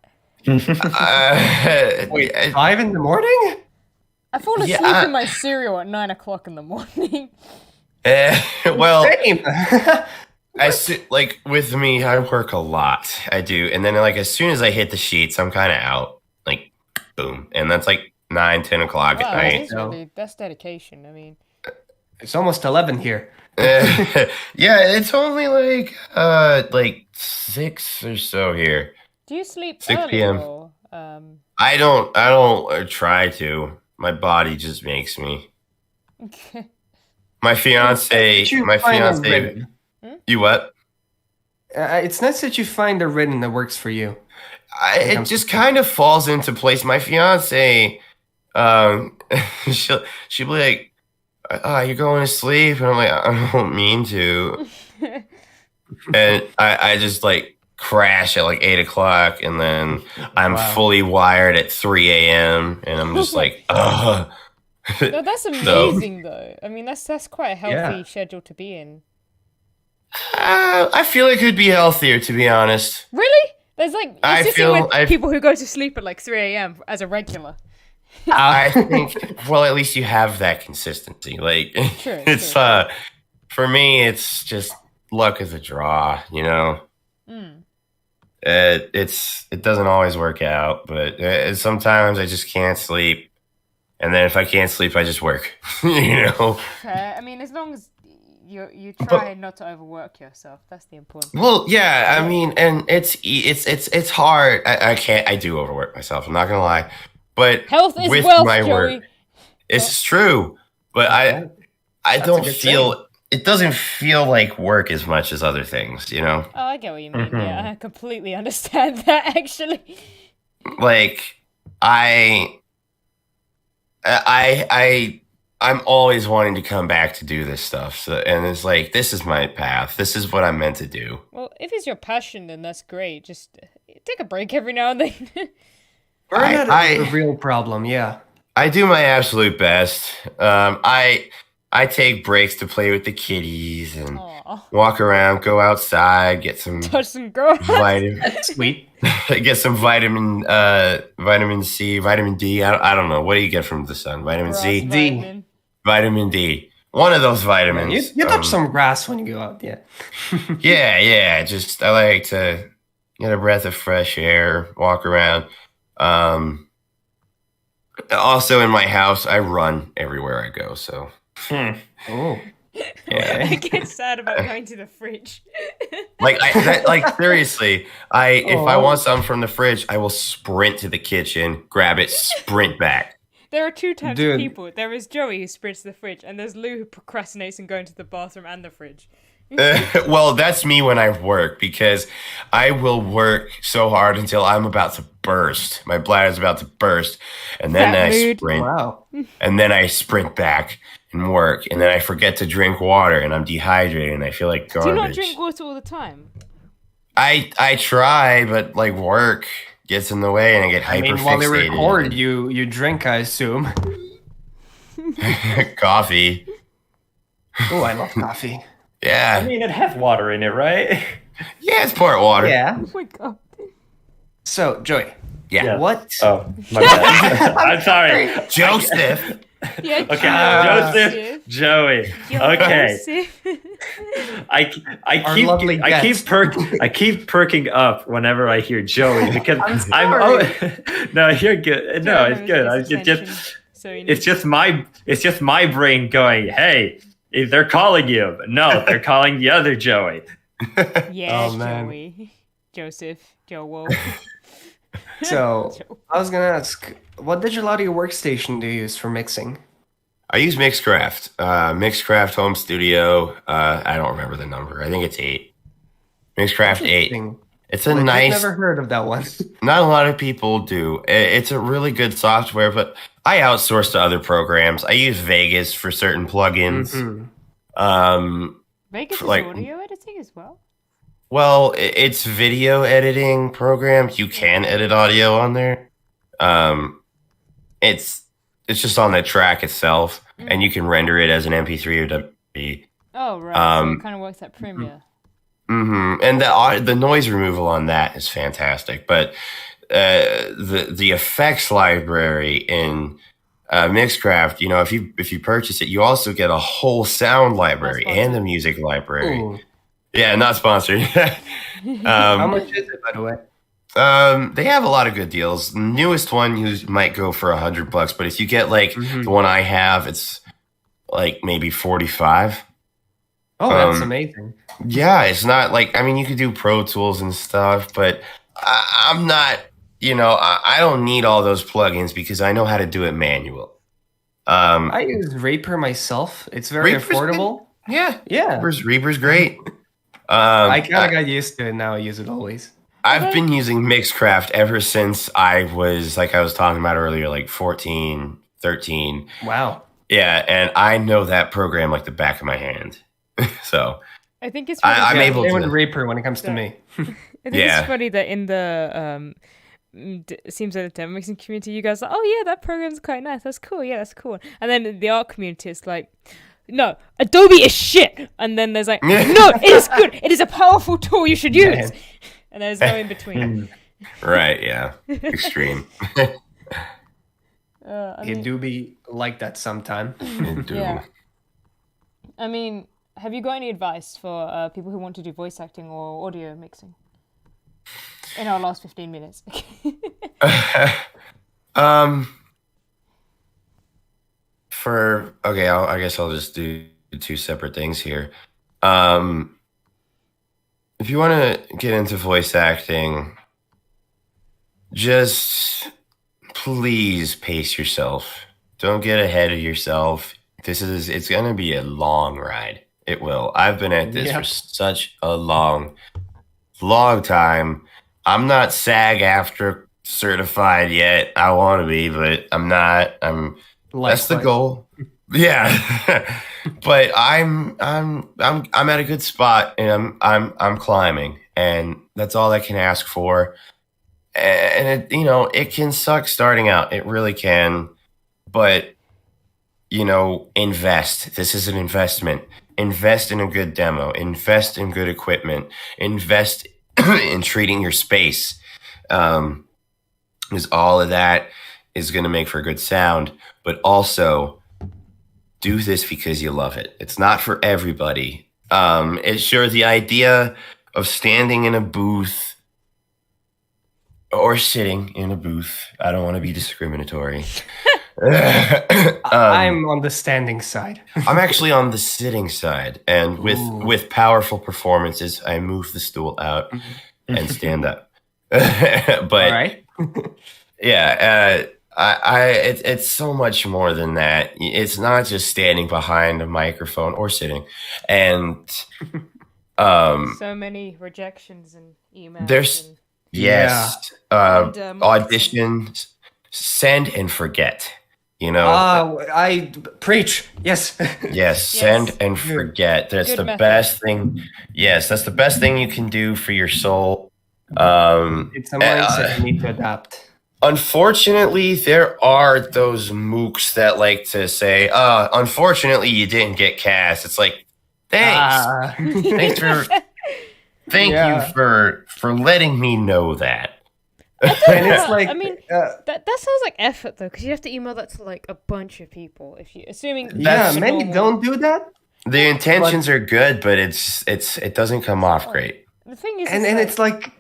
Wait, 5 a.m? I fall asleep in my cereal at 9 o'clock in the morning. Well, like with me, I work a lot. I do, and then like as soon as I hit the sheets, I'm kind of out. Like, boom, and that's like 9, 10 o'clock at night. That's dedication. I mean, it's almost 11 here. Yeah, it's only like 6 or so here. Do you sleep 6 early p.m. Or, I don't try to. My body just makes me. Okay. My fiance. You what? It's nice that you find a rhythm that works for you. It just kind of falls into place. My fiance, she'll be like, you're going to sleep, and I'm like, I don't mean to. And I just like crash at like 8 o'clock, and then I'm fully wired at 3 a.m. and I'm just like, ugh. No, that's amazing though. I mean, that's quite a healthy schedule to be in. I feel it could be healthier, to be honest. Really? There's like people who go to sleep at like 3 a.m. as a regular. I think, well, at least you have that consistency. Like, it's for me, it's just luck of the draw, you know. It doesn't always work out, but sometimes I just can't sleep, and then if I can't sleep, I just work. You know. I mean, as long as you try not to overwork yourself, that's the important. Well, yeah, I mean, and it's hard. I do overwork myself. I'm not gonna lie. But health is with wealth, my Joey. work, it's true. But I don't feel it doesn't feel like work as much as other things, you know. Oh, I get what you mean. Mm-hmm. Yeah, I completely understand that. Actually, like I'm always wanting to come back to do this stuff. So, and it's like, this is my path. This is what I'm meant to do. Well, if it's your passion, then that's great. Just take a break every now and then. Burnout is the real problem, yeah. I do my absolute best. I take breaks to play with the kitties and walk around, go outside, get some touch some girls. Sweet. Get some vitamin C, vitamin D. I don't know. What do you get from the sun? Vitamin C? Vitamin D. One of those vitamins. You touch some grass when you go out, yeah. Yeah. Just I like to get a breath of fresh air, walk around. Also in my house, I run everywhere I go. So. Oh. Yeah. I get sad about going to the fridge. like seriously, if I want something from the fridge, I will sprint to the kitchen, grab it, sprint back. There are two types of people. There is Joey who sprints to the fridge, and there's Lou who procrastinates and going to the bathroom and the fridge. Well, that's me when I work, because I will work so hard until I'm about to burst. My bladder's about to burst, and then I sprint. Wow. And then I sprint back and work, and then I forget to drink water, and I'm dehydrated, and I feel like garbage. Do you not drink water all the time? I try, but like work gets in the way, and I get hyperfixated. While they record, you drink, I assume. Coffee. Oh, I love coffee. Yeah. I mean, it has water in it, right? Yeah, it's port water. Yeah. Oh my god. So, Joey. Yeah. What? Oh, my bad. I'm sorry. Joseph. Yeah, okay, Joseph, Joey. Okay. I keep perking up whenever I hear Joey because no, you're good. No, it's good. It's just my brain going, hey, they're calling you. No, they're calling the other Joey. Yeah, Joey. Joseph. Joel. So, I was going to ask, what digital audio workstation do you use for mixing? I use Mixcraft. Mixcraft Home Studio. I don't remember the number. I think it's 8. Mixcraft 8. It's a nice. I've never heard of that one. Not a lot of people do. It's a really good software, but I outsource to other programs. I use Vegas for certain plugins. Vegas is audio editing as well. Well, it's video editing program. You can edit audio on there. It's just on the track itself, and you can render it as an MP3 or WP. Oh right, so it kind of works at Premiere. And the noise removal on that is fantastic. But the effects library in Mixcraft, you know, if you purchase it, you also get a whole sound library and a music library. Ooh. Yeah, not sponsored. How much is it, by the way? They have a lot of good deals. The newest one you might go for $100, but if you get like the one I have, it's like maybe 45. Oh, that's amazing. Yeah, it's not like, I mean, you could do Pro Tools and stuff, but I'm not, you know, I don't need all those plugins because I know how to do it manual. I use Reaper myself. It's very affordable. Yeah. Reaper's great. I kind of got used to it. Now I use it always. I've been using Mixcraft ever since I was, like I was talking about earlier, like 14, 13. Wow. Yeah, and I know that program like the back of my hand. So I think it's I'm able to Reaper when it comes to me. I think it's funny that in the it seems like the demo mixing community, you guys are like, oh yeah, that program's quite nice. That's cool. Yeah, that's cool. And then the art community is like, no, Adobe is shit. And then there's like, no, it is good. It is a powerful tool you should use. And there's no in between. Right, yeah. Extreme. It do be like that sometime. Yeah. I mean, have you got any advice for people who want to do voice acting or audio mixing? In our last 15 minutes. I guess I'll just do two separate things here. If you want to get into voice acting, just please pace yourself. Don't get ahead of yourself. It's going to be a long ride. It will. I've been at this for such a long time. I'm not SAG-AFTRA certified yet. I want to be, but I'm not. That's the goal. Yeah. But I'm at a good spot, and I'm climbing, and that's all I can ask for. And it can suck starting out. It really can. But invest. This is an investment. Invest in a good demo. Invest in good equipment. Invest in treating your space. Because all of that is going to make for a good sound. But also, do this because you love it. It's not for everybody. It's sure the idea of standing in a booth or sitting in a booth. I don't want to be discriminatory. I'm on the standing side. I'm actually on the sitting side, and with powerful performances, I move the stool out and stand up. But all right. Yeah, it's so much more than that. It's not just standing behind a microphone or sitting, and so many rejections and emails. There's auditions, send and forget. I preach. Yes. Yes, send and forget. That's good the method. Best thing. Yes, that's the best thing you can do for your soul. It's a mindset you need to adapt. Unfortunately, there are those mooks that like to say, unfortunately, you didn't get cast. It's like, thanks. Thank you for letting me know that. And it's like, I mean, that sounds like effort though, because you have to email that to like a bunch of people. If you assuming many don't do that. The intentions are good, but it doesn't come off great. The thing is, it's like,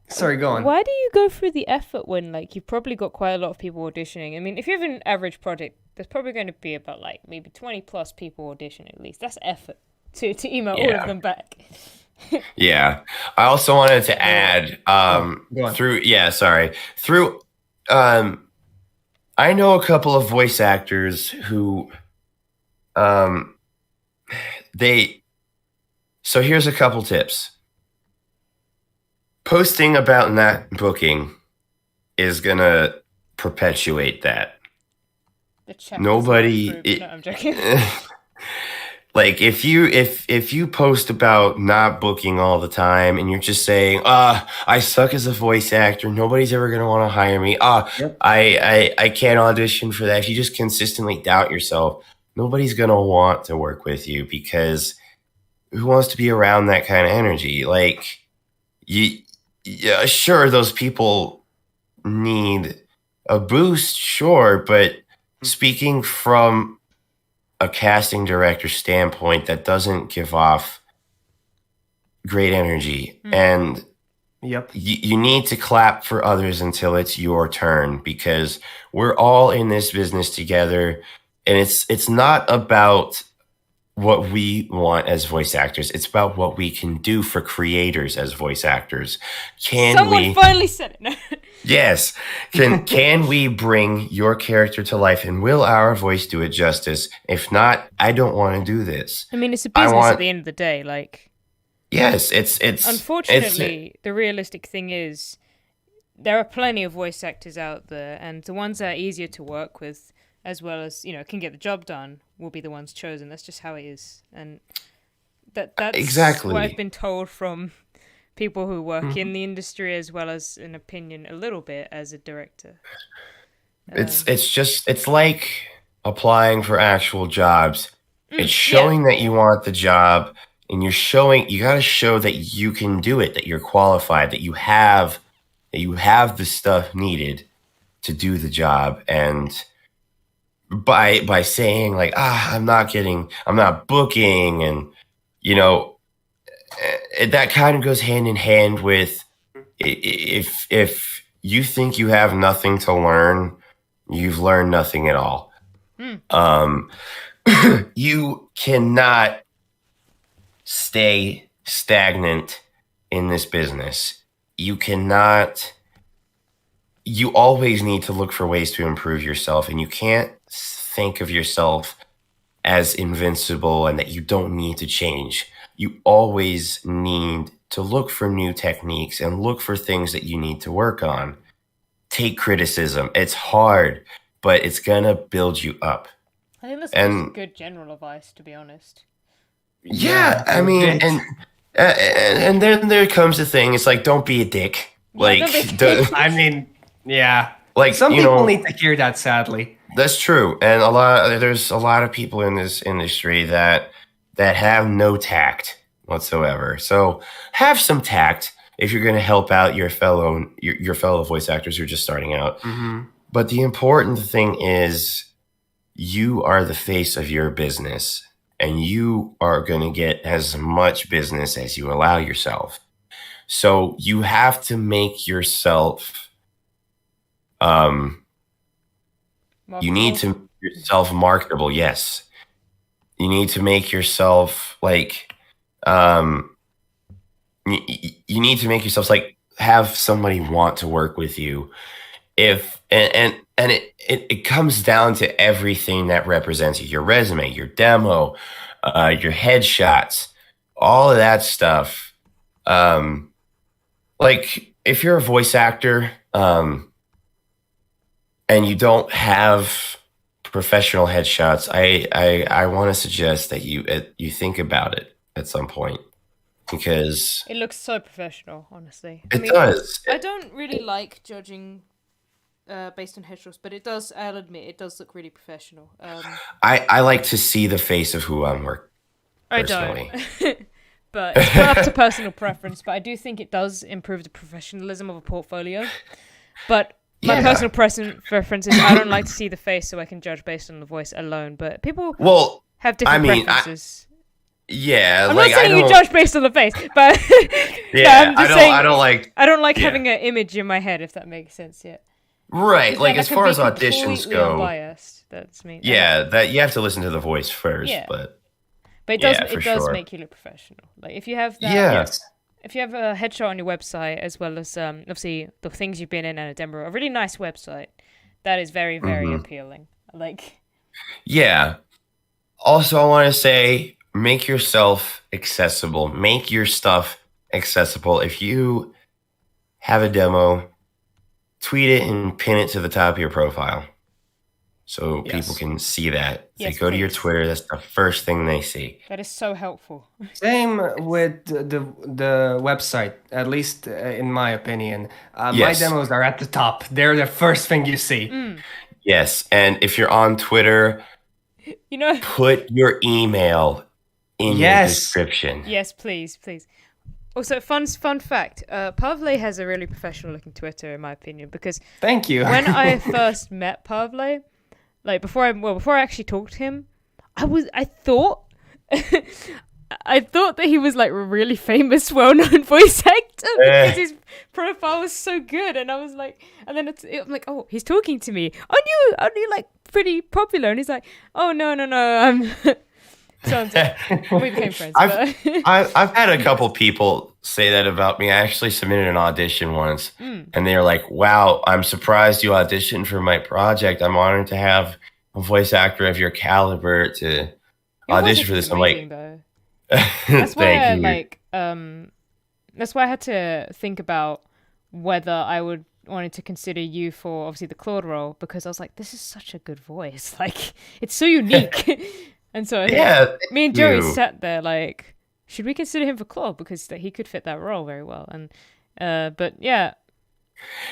sorry, go on. Why do you go through the effort when like you've probably got quite a lot of people auditioning? I mean, if you have an average project, there's probably going to be about like maybe 20 plus people audition at least. That's effort to email all of them back. Yeah, I also wanted to add through I know a couple of voice actors who so here's a couple tips. posting about not booking is gonna perpetuate that. The chat Nobody. No, I'm joking. Like if you post about not booking all the time and you're just saying, I suck as a voice actor, nobody's ever gonna want to hire me. Yep. I can't audition for that. If you just consistently doubt yourself, nobody's gonna want to work with you, because who wants to be around that kind of energy? Like, yeah, sure, those people need a boost, sure, but speaking from a casting director standpoint, that doesn't give off great energy. And Yep. you need to clap for others until it's your turn, because we're all in this business together. And it's not about what we want as voice actors. It's about what we can do for creators as voice actors. Someone finally said it. No. Yes. Can we bring your character to life, and will our voice do it justice? If not, I don't want to do this. I mean, it's a business at the end of the day. Like, yes, it's unfortunately, the realistic thing is there are plenty of voice actors out there, and the ones that are easier to work with, as well as, can get the job done, will be the ones chosen. That's just how it is. And that's exactly what I've been told from people who work in the industry, as well as an opinion a little bit as a director. It's like applying for actual jobs. It's showing that you want the job, and you got to show that you can do it, that you're qualified, that you have the stuff needed to do the job. And by saying like, I'm not booking, and that kind of goes hand in hand with, if you think you have nothing to learn, you've learned nothing at all. You cannot stay stagnant in this business. You always need to look for ways to improve yourself, and you can't think of yourself as invincible and that you don't need to change. You always need to look for new techniques and look for things that you need to work on. Take criticism. It's hard, but it's gonna build you up. I think that's just good general advice, to be honest. Yeah, I mean, and then there comes the thing. It's like, don't be a dick. I mean, yeah. Like, some people need to hear that, sadly. That's true, and there's a lot of people in this industry that have no tact whatsoever. So have some tact if you're going to help out your fellow voice actors who are just starting out. Mm-hmm. But the important thing is, you are the face of your business, and you are going to get as much business as you allow yourself. So you have to make yourself, you need to make yourself marketable. Yes. You need to make yourself like, you need to make yourself like, have somebody want to work with you. It comes down to everything that represents you: your resume, your demo, your headshots, all of that stuff. Like, if you're a voice actor, and you don't have professional headshots, I want to suggest that you think about it at some point, because it looks so professional, honestly. It does. I don't really like judging based on headshots, but I'll admit, it does look really professional. I like to see the face of who I'm working. Personally. I don't. But it's up to personal preference, but I do think it does improve the professionalism of a portfolio. But my personal preference is, I don't like to see the face, so I can judge based on the voice alone. But people have different preferences. I'm not saying you judge based on the face, but yeah, I don't like having an image in my head, if that makes sense. Yeah. Right, like as far as auditions go, unbiased. That's me. Yeah, that you have to listen to the voice first, but it does make you look professional. Like, if you have that, if you have a headshot on your website, as well as obviously the things you've been in and a demo, a really nice website, that is very, very appealing. Like, yeah. Also, I want to say, make yourself accessible. Make your stuff accessible. If you have a demo, tweet it and pin it to the top of your profile. So people can see that. If they go to your Twitter, that's the first thing they see. That is so helpful. Same with the website, at least in my opinion. My demos are at the top. They're the first thing you see. Yes, and if you're on Twitter, put your email in your description. Yes, please. Also, fun fact, Pavle has a really professional looking Twitter, in my opinion, because thank you. When I first met Pavle, like before I actually talked to him, I thought that he was like a really famous, well-known voice actor because his profile was so good, and I was like, and then I'm like, oh, he's talking to me. Aren't you like pretty popular? And he's like, oh no, so we became friends. I've had a couple people say that about me. I actually submitted an audition once, and they were like, "Wow, I'm surprised you auditioned for my project. I'm honored to have a voice actor of your caliber to audition for this." I'm like, that's why thank you. That's why I had to think about whether I wanted to consider you for obviously the Claude role, because I was like, this is such a good voice. Like, it's so unique. And so me and Joey sat there like, should we consider him for Claude, because he could fit that role very well. And but yeah,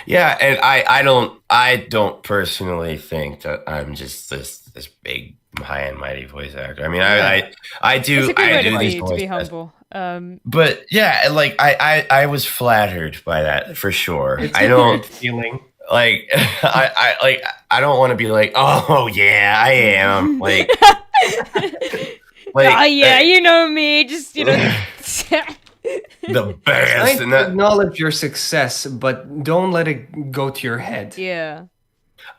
and I don't personally think that I'm just this big high and mighty voice actor. I mean, I do it's a good way these to be humble. But yeah, like I was flattered by that for sure. It's I don't feeling like I don't want to be like, oh yeah, I am like. Oh yeah, you know me, just the best. And acknowledge your success, but don't let it go to your head. Yeah.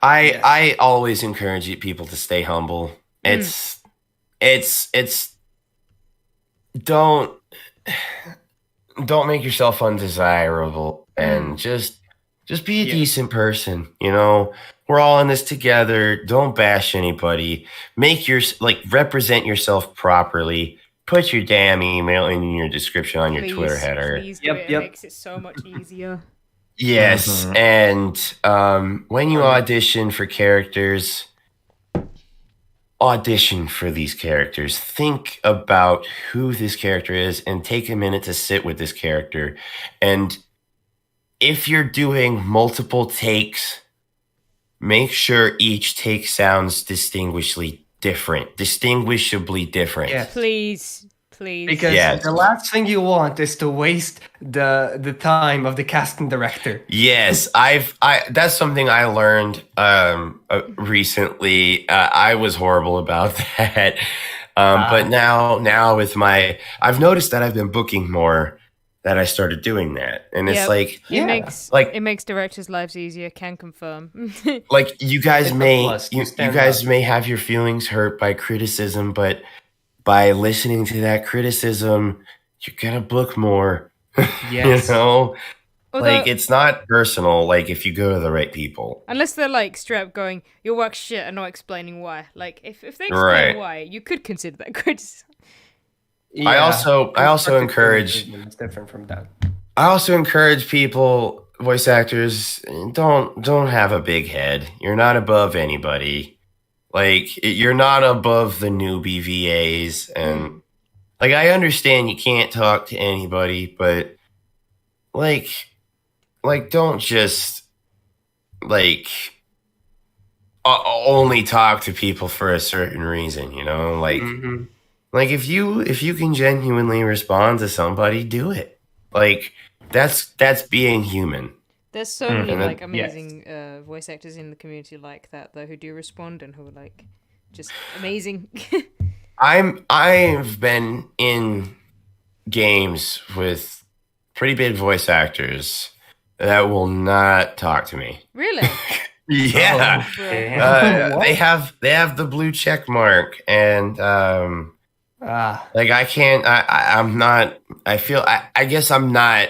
I always encourage people to stay humble. It's don't make yourself undesirable, and just be a decent person, We're all in this together. Don't bash anybody. Represent yourself properly. Put your damn email in your description on your Twitter header. Please do it. It makes it so much easier. Yes, and when you audition for characters, audition for these characters. Think about who this character is and take a minute to sit with this character. And if you're doing multiple takes, make sure each take sounds distinguishably different. Yes. Please. Because the last thing you want is to waste the time of the casting director. Yes, that's something I learned recently. I was horrible about that. But now with I've noticed that I've been booking more, that I started doing that, and it's it makes directors' lives easier. Can confirm. Like you guys may have your feelings hurt by criticism, but by listening to that criticism, you're gonna book more. Yes. It's not personal. Like if you go to the right people, unless they're like straight up going, "Your work's shit," and not explaining why. Like if they explain why, you could consider that criticism. Yeah, I also encourage. It's different from that. I also encourage people, voice actors, don't have a big head. You're not above anybody. Like you're not above the newbie VAs, and I understand you can't talk to anybody, but like don't just only talk to people for a certain reason, Like if you can genuinely respond to somebody, do it. Like that's being human. There's so many amazing voice actors in the community like that though, who do respond and who are just amazing. I've been in games with pretty big voice actors that will not talk to me. Really? Yeah. They have the blue check mark, and I can't. I'm not. I guess I'm not.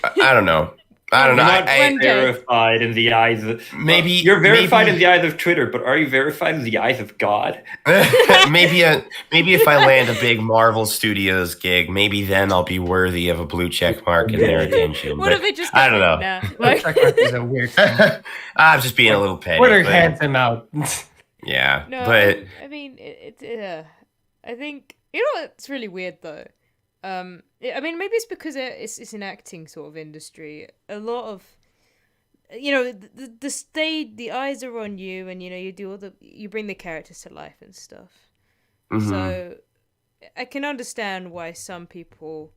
I don't know. I don't know. You're not verified in the eyes of... Maybe... You're verified in the eyes of Twitter, but are you verified in the eyes of God? maybe if I land a big Marvel Studios gig, maybe then I'll be worthy of a blue check mark in their attention. What if they just... I don't know. Blue check mark is a weird thing. I'm just being a little petty. Twitter hands him out. Yeah, no, but... I mean, I think... You know what's really weird, though? I mean, maybe it's because it's an acting sort of industry. A lot of, the eyes are on you, and you do you bring the characters to life and stuff. Mm-hmm. So I can understand why some people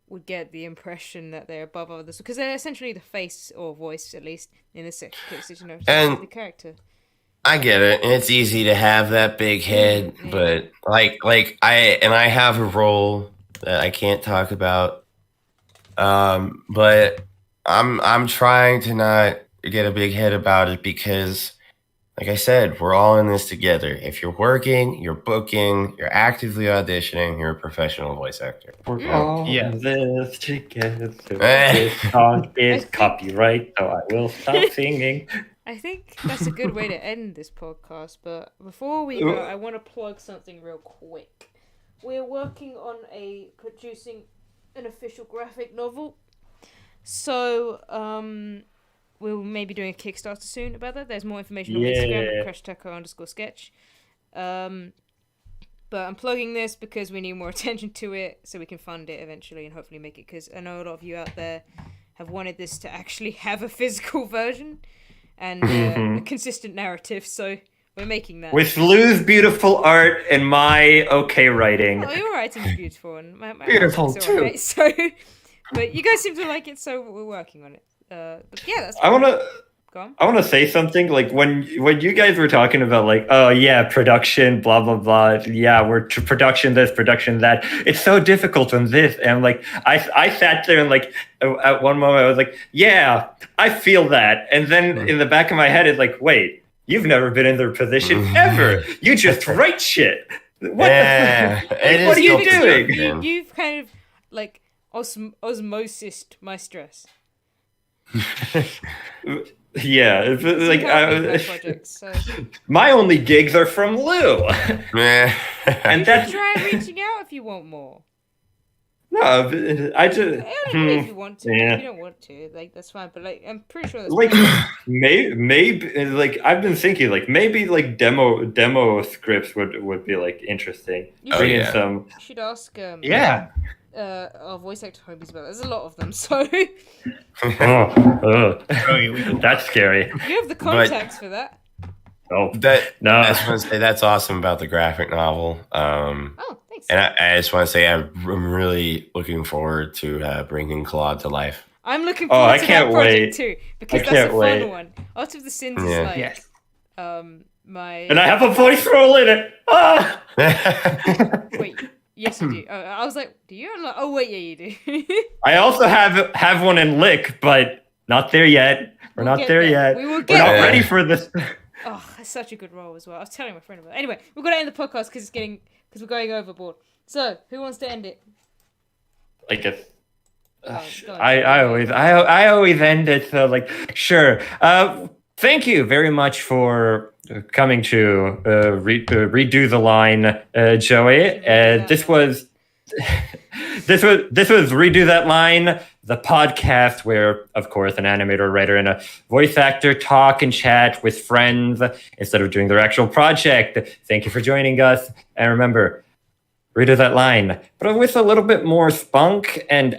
would get the impression that they're above others because they're essentially the face or voice, at least in this case, and the character. I get it, and it's easy to have that big head, but like I have a role that I can't talk about, but I'm trying to not get a big head about it because, like I said, we're all in this together. If you're working, you're booking, you're actively auditioning, you're a professional voice actor. We're all in this together. This song is copyright, so I will stop singing. I think that's a good way to end this podcast, but before we go, I want to plug something real quick. We're working on producing an official graphic novel. So, we'll maybe doing a Kickstarter soon about that. There's more information on Instagram at @crashtaco_sketch. But I'm plugging this because we need more attention to it so we can fund it eventually and hopefully make it, because I know a lot of you out there have wanted this to actually have a physical version and a consistent narrative, so we're making that. With Lou's beautiful art and my okay writing. Oh, your writing's beautiful. And my beautiful too. Right, so, but you guys seem to like it, so we're working on it. But yeah, that's I want to say something, like when you guys were talking about like, oh yeah, production, blah blah blah, yeah, we're production this, production that. It's so difficult on this, and like I sat there and like at one moment I was like, yeah, I feel that, and then in the back of my head it's like, wait, you've never been in their position ever. You just write shit. What are you doing? You've kind of like osmosis my stress. Yeah, my only gigs are from Lou. And that's try reaching out if you want more. No, I just. If you want to, if you don't want to, like that's fine. But like, I'm pretty sure that's like maybe like I've been thinking like maybe like demo scripts would be like interesting. You should ask. Our voice actor homies about. There's a lot of them, so. That's scary. You have the contacts for that. Oh, no! I just want to say that's awesome about the graphic novel. Thanks. And I just want to say I'm really looking forward to bringing Claude to life. I'm looking forward to that project too, because that's a fun one. Art of the Sins is like, yes. And I have a voice role in it. Ah! Wait. Yes, you do. I was like, do you? I'm like, oh, wait, yeah, you do. I also have one in Lick, but not there yet. We're not there yet. We're not ready for this. Oh, that's such a good role as well. I was telling my friend about it. Anyway, we've got to end the podcast because we're going overboard. So, who wants to end it? I guess. I always end it, so like, sure. Thank you very much for coming to redo the line, Joey. This was Redo That Line, the podcast where, of course, an animator, writer, and a voice actor talk and chat with friends instead of doing their actual project. Thank you for joining us. And remember, redo that line, but with a little bit more spunk and